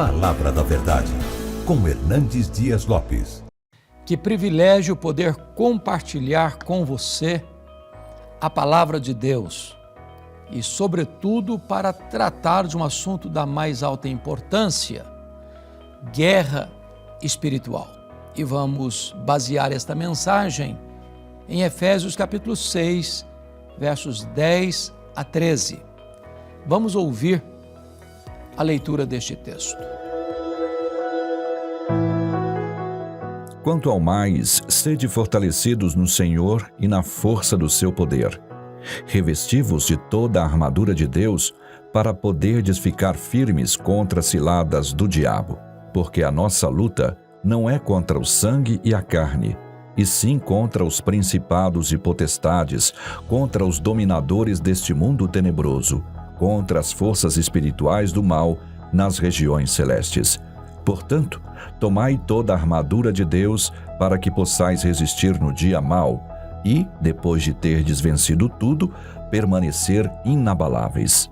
Palavra da Verdade, com Hernandes Dias Lopes. Que privilégio poder compartilhar com você a Palavra de Deus e, sobretudo, para tratar de um assunto da mais alta importância, guerra espiritual. E vamos basear esta mensagem em Efésios capítulo 6, versos 10 a 13. Vamos ouvir a leitura deste texto. Quanto ao mais, sede fortalecidos no Senhor e na força do seu poder. Revesti-vos de toda a armadura de Deus, para poderdes ficar firmes contra as ciladas do diabo. Porque a nossa luta não é contra o sangue e a carne, e sim contra os principados e potestades, contra os dominadores deste mundo tenebroso, contra as forças espirituais do mal nas regiões celestes. Portanto, tomai toda a armadura de Deus, para que possais resistir no dia mau e, depois de terdes vencido tudo, permanecer inabaláveis.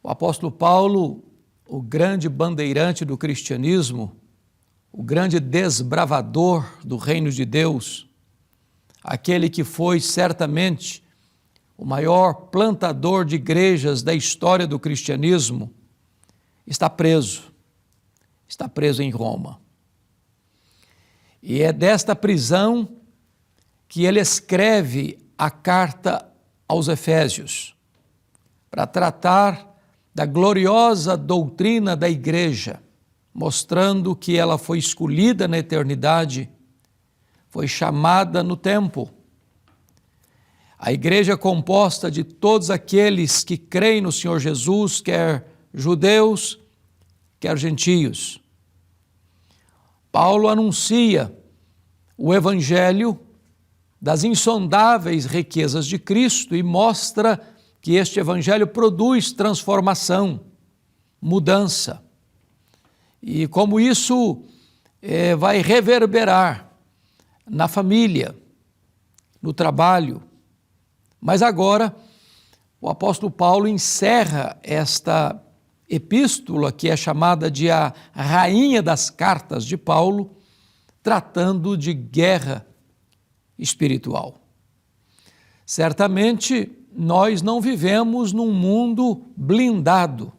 O apóstolo Paulo, o grande bandeirante do cristianismo, o grande desbravador do reino de Deus, aquele que foi certamente o maior plantador de igrejas da história do cristianismo, está preso em Roma. E é desta prisão que ele escreve a carta aos Efésios, para tratar da gloriosa doutrina da igreja, mostrando que ela foi escolhida na eternidade, foi chamada no tempo. A igreja é composta de todos aqueles que creem no Senhor Jesus, quer judeus, quer gentios. Paulo anuncia o evangelho das insondáveis riquezas de Cristo e mostra que este evangelho produz transformação, mudança. E como isso vai reverberar na família, no trabalho. Mas agora o apóstolo Paulo encerra esta epístola, que é chamada de a rainha das cartas de Paulo, tratando de guerra espiritual. Certamente nós não vivemos num mundo blindado,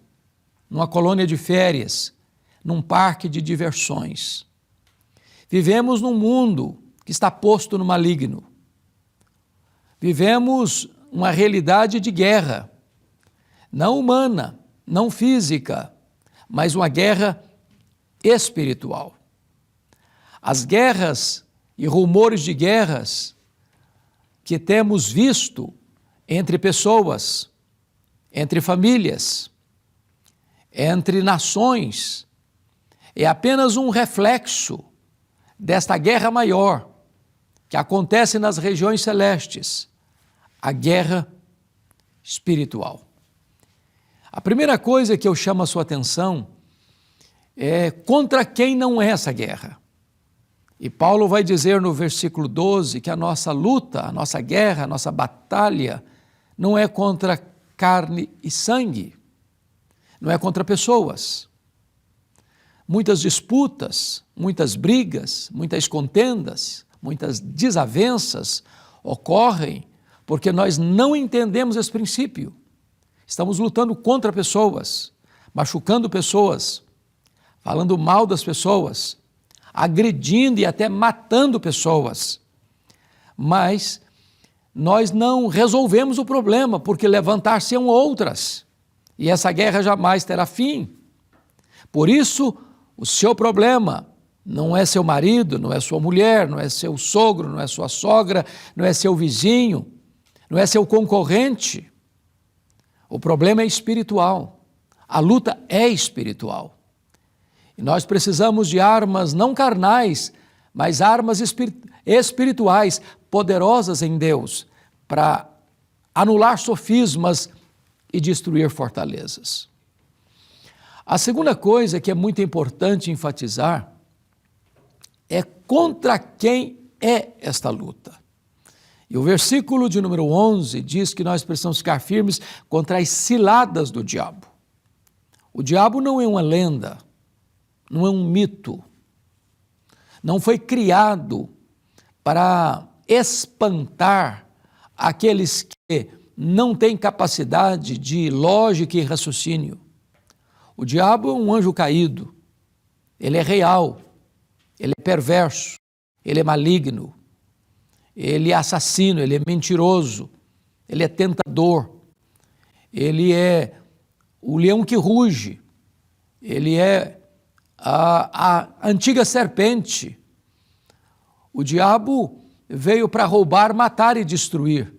numa colônia de férias, num parque de diversões. Vivemos num mundo que está posto no maligno. Vivemos uma realidade de guerra, não humana, não física, mas uma guerra espiritual. As guerras e rumores de guerras que temos visto entre pessoas, entre famílias, entre nações, é apenas um reflexo desta guerra maior que acontece nas regiões celestes, a guerra espiritual. A primeira coisa que eu chamo a sua atenção é contra quem não é essa guerra. E Paulo vai dizer no versículo 12 que a nossa luta, a nossa guerra, a nossa batalha não é contra carne e sangue, não é contra pessoas. Muitas disputas, muitas brigas, muitas contendas, muitas desavenças ocorrem porque nós não entendemos esse princípio. Estamos lutando contra pessoas, machucando pessoas, falando mal das pessoas, agredindo e até matando pessoas. Mas nós não resolvemos o problema, porque levantar-se-ão outras, e essa guerra jamais terá fim. Por isso, o seu problema não é seu marido, não é sua mulher, não é seu sogro, não é sua sogra, não é seu vizinho, não é seu concorrente. O problema é espiritual. A luta é espiritual. E nós precisamos de armas não carnais, mas armas espirituais, poderosas em Deus, para anular sofismas e destruir fortalezas. A segunda coisa que é muito importante enfatizar é contra quem é esta luta. E o versículo de número 11 diz que nós precisamos ficar firmes contra as ciladas do diabo. O diabo não é uma lenda, não é um mito, não foi criado para espantar aqueles que não têm capacidade de lógica e raciocínio. O diabo é um anjo caído, ele é real, ele é perverso, ele é maligno, ele é assassino, ele é mentiroso, ele é tentador, ele é o leão que ruge, ele é a antiga serpente. O diabo veio para roubar, matar e destruir.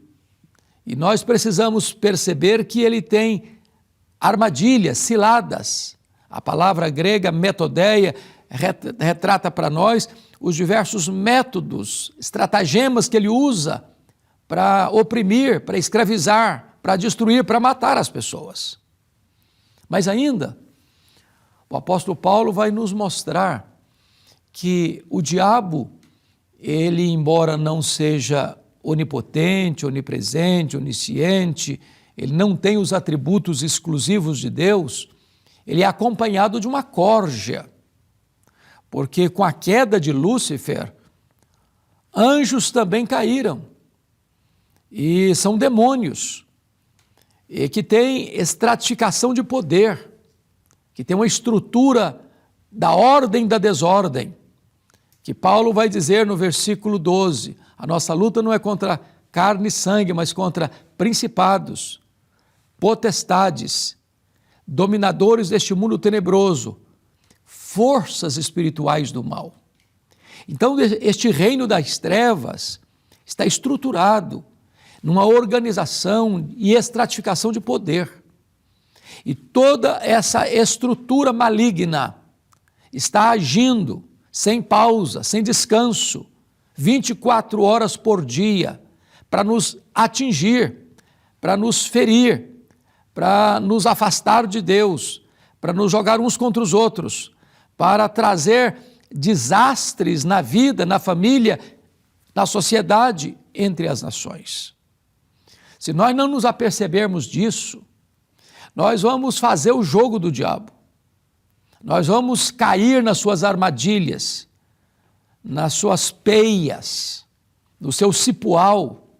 E nós precisamos perceber que ele tem armadilhas, ciladas. A palavra grega metodeia retrata para nós os diversos métodos, estratagemas que ele usa para oprimir, para escravizar, para destruir, para matar as pessoas. Mas ainda, o apóstolo Paulo vai nos mostrar que o diabo, ele, embora não seja onipotente, onipresente, onisciente, ele não tem os atributos exclusivos de Deus, ele é acompanhado de uma corja, porque com a queda de Lúcifer, anjos também caíram, e são demônios, e que têm estratificação de poder, que tem uma estrutura da ordem da desordem, que Paulo vai dizer no versículo 12, a nossa luta não é contra carne e sangue, mas contra principados, potestades, dominadores deste mundo tenebroso, forças espirituais do mal. Então, este reino das trevas está estruturado numa organização e estratificação de poder. E toda essa estrutura maligna está agindo sem pausa, sem descanso, 24 horas por dia, para nos atingir, para nos ferir, para nos afastar de Deus, para nos jogar uns contra os outros, para trazer desastres na vida, na família, na sociedade, entre as nações. Se nós não nos apercebermos disso, nós vamos fazer o jogo do diabo. Nós vamos cair nas suas armadilhas, nas suas peias, no seu cipoal.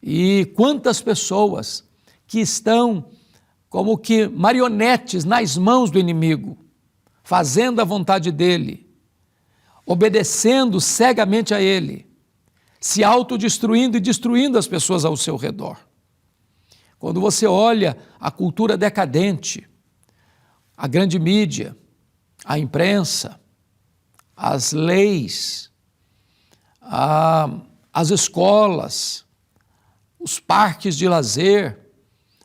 E quantas pessoas que estão como que marionetes nas mãos do inimigo, fazendo a vontade dele, obedecendo cegamente a ele, se autodestruindo e destruindo as pessoas ao seu redor. Quando você olha a cultura decadente, a grande mídia, a imprensa, as leis, as escolas, os parques de lazer,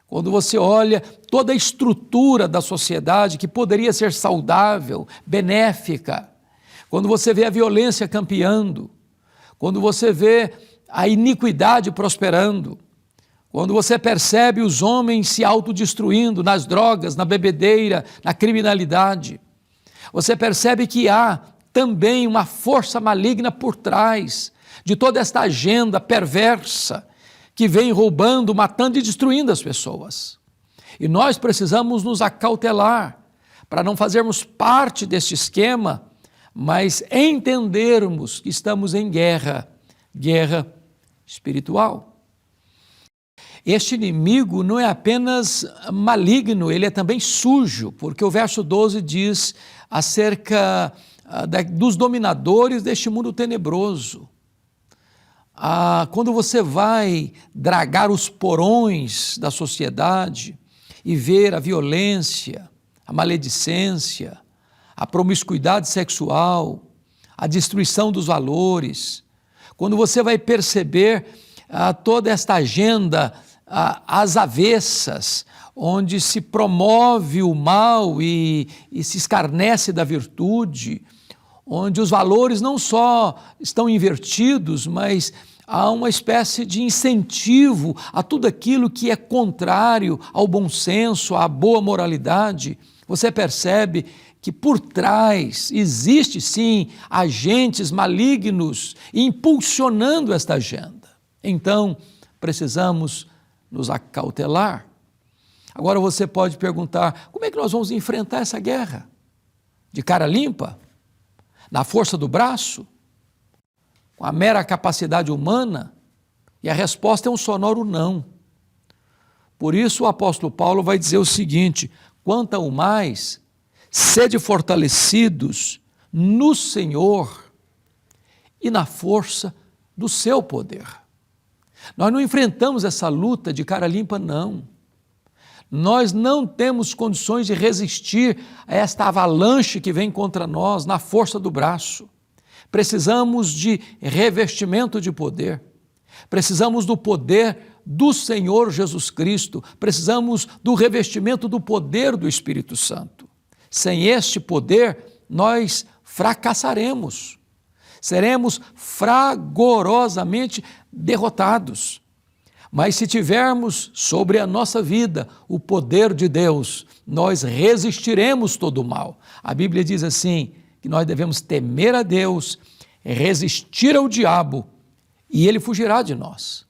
quando você olha toda a estrutura da sociedade que poderia ser saudável, benéfica, quando você vê a violência campeando, quando você vê a iniquidade prosperando, quando você percebe os homens se autodestruindo nas drogas, na bebedeira, na criminalidade, você percebe que há também uma força maligna por trás de toda esta agenda perversa que vem roubando, matando e destruindo as pessoas. E nós precisamos nos acautelar para não fazermos parte deste esquema, mas entendermos que estamos em guerra espiritual. Este inimigo não é apenas maligno, ele é também sujo, porque o verso 12 diz acerca dos dominadores deste mundo tenebroso. Quando você vai dragar os porões da sociedade e ver a violência, a maledicência, a promiscuidade sexual, a destruição dos valores, quando você vai perceber toda esta agenda às avessas, onde se promove o mal e se escarnece da virtude, onde os valores não só estão invertidos, mas há uma espécie de incentivo a tudo aquilo que é contrário ao bom senso, à boa moralidade, você percebe que por trás existe sim agentes malignos impulsionando esta agenda. Então, precisamos nos acautelar. Agora você pode perguntar, como é que nós vamos enfrentar essa guerra? de cara limpa, na força do braço, com a mera capacidade humana? E a resposta é um sonoro não. Por isso o apóstolo Paulo vai dizer o seguinte: quanto ao mais, sede fortalecidos no Senhor e na força do seu poder. Nós não enfrentamos essa luta de cara limpa, não. Nós não temos condições de resistir a esta avalanche que vem contra nós na força do braço. Precisamos de revestimento de poder. Precisamos do poder do Senhor Jesus Cristo. Precisamos do revestimento do poder do Espírito Santo. Sem este poder, nós fracassaremos. Seremos fragorosamente derrotados. Mas se tivermos sobre a nossa vida o poder de Deus, nós resistiremos todo o mal. A Bíblia diz assim, que nós devemos temer a Deus, resistir ao diabo, e ele fugirá de nós.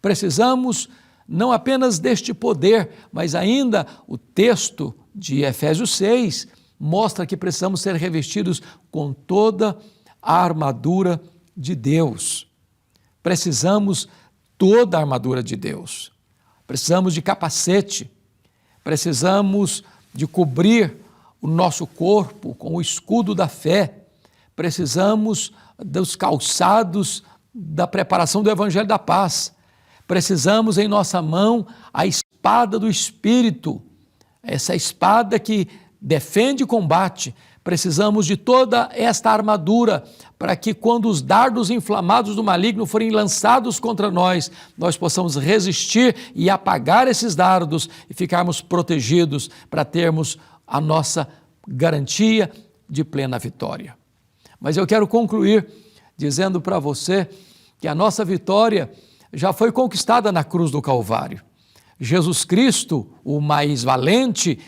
Precisamos não apenas deste poder, mas ainda o texto de Efésios 6 mostra que precisamos ser revestidos com toda a armadura de Deus. Precisamos toda a armadura de Deus. Precisamos de capacete, precisamos de cobrir o nosso corpo com o escudo da fé, precisamos dos calçados da preparação do Evangelho da Paz, precisamos em nossa mão a espada do Espírito, essa espada que defende e combate. Precisamos de toda esta armadura para que quando os dardos inflamados do maligno forem lançados contra nós, nós possamos resistir e apagar esses dardos e ficarmos protegidos para termos a nossa garantia de plena vitória. Mas eu quero concluir dizendo para você que a nossa vitória já foi conquistada na cruz do Calvário. Jesus Cristo, o mais valente,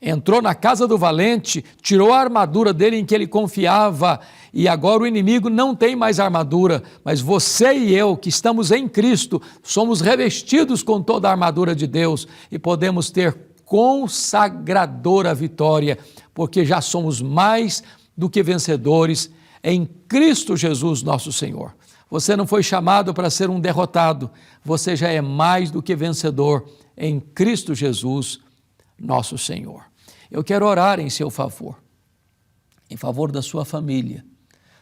entrou na casa do valente, tirou a armadura dele em que ele confiava e agora o inimigo não tem mais armadura, mas você e eu que estamos em Cristo, somos revestidos com toda a armadura de Deus e podemos ter consagradora vitória, porque já somos mais do que vencedores em Cristo Jesus nosso Senhor. Você não foi chamado para ser um derrotado, você já é mais do que vencedor em Cristo Jesus nosso Senhor. Eu quero orar em seu favor, em favor da sua família.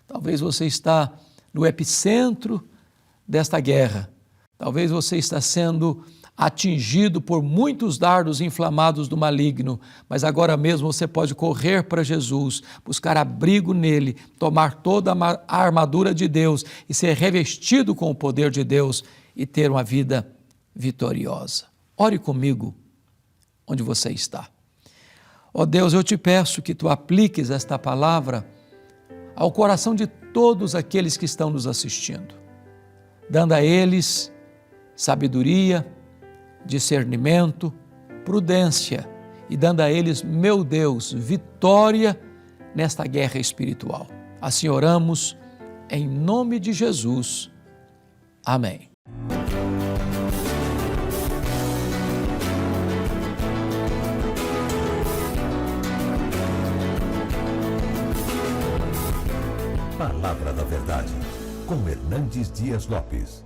Talvez você está no epicentro desta guerra. Talvez você está sendo atingido por muitos dardos inflamados do maligno, mas agora mesmo você pode correr para Jesus, buscar abrigo nele, tomar toda a armadura de Deus e ser revestido com o poder de Deus e ter uma vida vitoriosa. Ore comigo onde você está. Ó Deus, eu te peço que tu apliques esta palavra ao coração de todos aqueles que estão nos assistindo, dando a eles sabedoria, discernimento, prudência e dando a eles, meu Deus, vitória nesta guerra espiritual. Assim oramos em nome de Jesus. Amém. Palavra da Verdade, com Hernandes Dias Lopes.